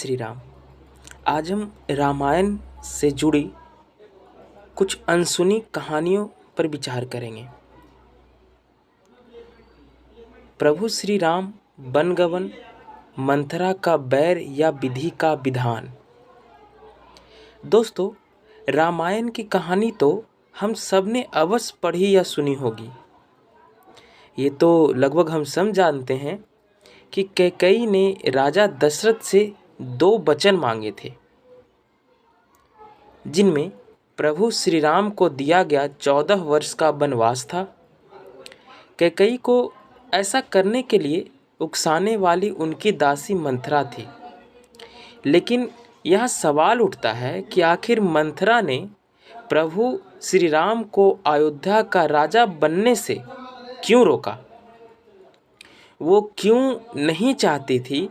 श्री राम। आज हम रामायण से जुड़ी कुछ अनसुनी कहानियों पर विचार करेंगे। प्रभु श्री राम बनगवन, मंथरा का बैर या विधि का विधान। दोस्तों, रामायण की कहानी तो हम सब ने अवश्य पढ़ी या सुनी होगी। ये तो लगभग हम सब जानते हैं कि कैकेयी ने राजा दशरथ से 2 वचन मांगे थे, जिनमें प्रभु श्री राम को दिया गया 14 वर्ष का वनवास था। कैकेयी को ऐसा करने के लिए उकसाने वाली उनकी दासी मंथरा थी। लेकिन यह सवाल उठता है कि आखिर मंथरा ने प्रभु श्री राम को अयोध्या का राजा बनने से क्यों रोका? वो क्यों नहीं चाहती थी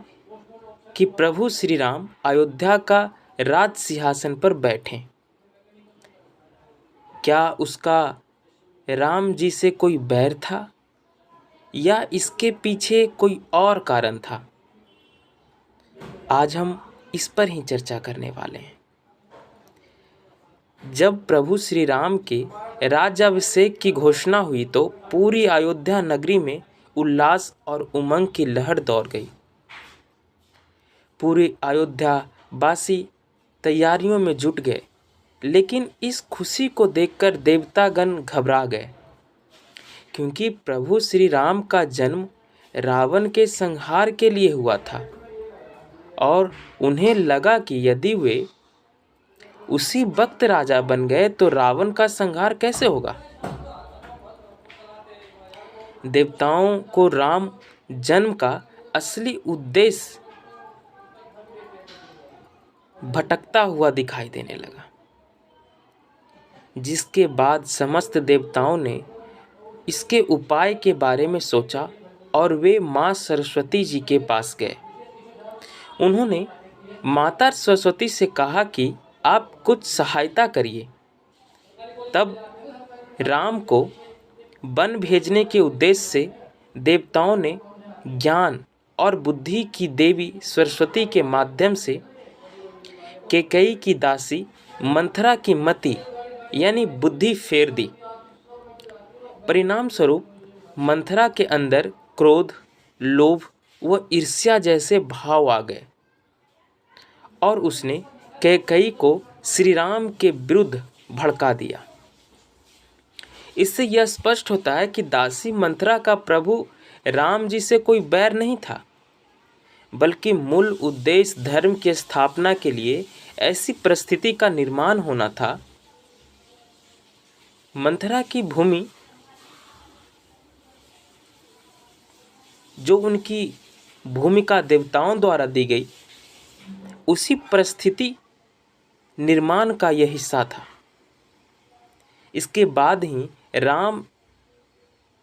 कि प्रभु श्री राम अयोध्या का राज सिंहासन पर बैठें? क्या उसका राम जी से कोई बैर था या इसके पीछे कोई और कारण था? आज हम इस पर ही चर्चा करने वाले हैं। जब प्रभु श्री राम के राज्याभिषेक की घोषणा हुई तो पूरी अयोध्या नगरी में उल्लास और उमंग की लहर दौड़ गई। पूरी अयोध्या वासी तैयारियों में जुट गए, लेकिन इस खुशी को देखकर देवतागण घबरा गए, क्योंकि प्रभु श्री राम का जन्म रावण के संहार के लिए हुआ था और उन्हें लगा कि यदि वे उसी वक्त राजा बन गए तो रावण का संहार कैसे होगा। देवताओं को राम जन्म का असली उद्देश्य भटकता हुआ दिखाई देने लगा, जिसके बाद समस्त देवताओं ने इसके उपाय के बारे में सोचा और वे माँ सरस्वती जी के पास गए। उन्होंने माता सरस्वती से कहा कि आप कुछ सहायता करिए। तब राम को वन भेजने के उद्देश्य से देवताओं ने ज्ञान और बुद्धि की देवी सरस्वती के माध्यम से कैकेयी की दासी मंथरा की मति यानी बुद्धि फेर दी। परिणाम स्वरूप मंथरा के अंदर क्रोध, लोभ व ईर्ष्या जैसे भाव आ गए और उसने कैकेयी को श्री राम के विरुद्ध भड़का दिया। इससे यह स्पष्ट होता है कि दासी मंथरा का प्रभु राम जी से कोई बैर नहीं था, बल्कि मूल उद्देश्य धर्म की स्थापना के लिए ऐसी परिस्थिति का निर्माण होना था। मंथरा की भूमि जो उनकी भूमिका देवताओं द्वारा दी गई, उसी परिस्थिति निर्माण का यह हिस्सा था। इसके बाद ही राम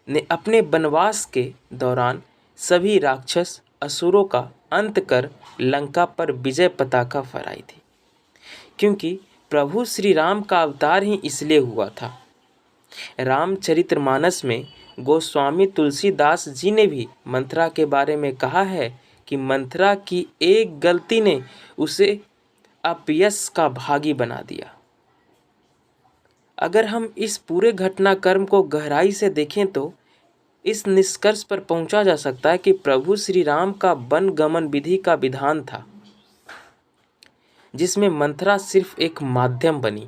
ने अपने वनवास के दौरान सभी राक्षस असुरों का अंत कर लंका पर विजय पताका फहराई थी, क्योंकि प्रभु श्री राम का अवतार ही इसलिए हुआ था। रामचरितमानस में गोस्वामी तुलसीदास जी ने भी मंथरा के बारे में कहा है कि मंथरा की एक गलती ने उसे अपयश का भागी बना दिया। अगर हम इस पूरे घटनाक्रम को गहराई से देखें तो इस निष्कर्ष पर पहुंचा जा सकता है कि प्रभु श्री राम का वन गमन विधि का विधान था, जिसमें मंथरा सिर्फ एक माध्यम बनी।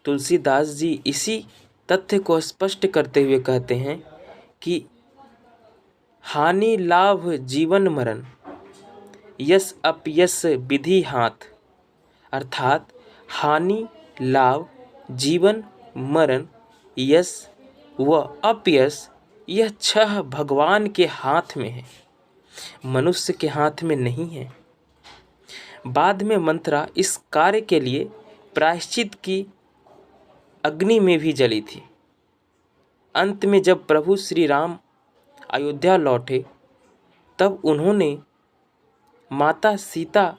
तुलसीदास जी इसी तथ्य को स्पष्ट करते हुए कहते हैं कि हानि लाभ जीवन मरण, यश अपयश विधि हाथ। अर्थात हानि, लाभ, जीवन, मरण, यश व अपयश यह 6 भगवान के हाथ में है, मनुष्य के हाथ में नहीं है। बाद में मंथरा इस कार्य के लिए प्रायश्चित की अग्नि में भी जली थी। अंत में जब प्रभु श्री राम अयोध्या लौटे, तब उन्होंने माता सीता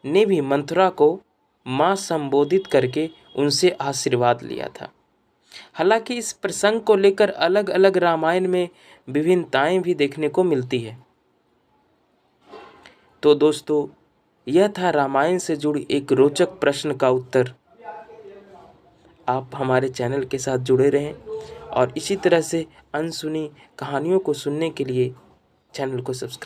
ने भी मंथरा को माँ संबोधित करके उनसे आशीर्वाद लिया था। हालांकि इस प्रसंग को लेकर अलग अलग रामायण में विभिन्नताएं भी देखने को मिलती है। तो दोस्तों, यह था रामायण से जुड़ी एक रोचक प्रश्न का उत्तर। आप हमारे चैनल के साथ जुड़े रहें और इसी तरह से अनसुनी कहानियों को सुनने के लिए चैनल को सब्सक्राइब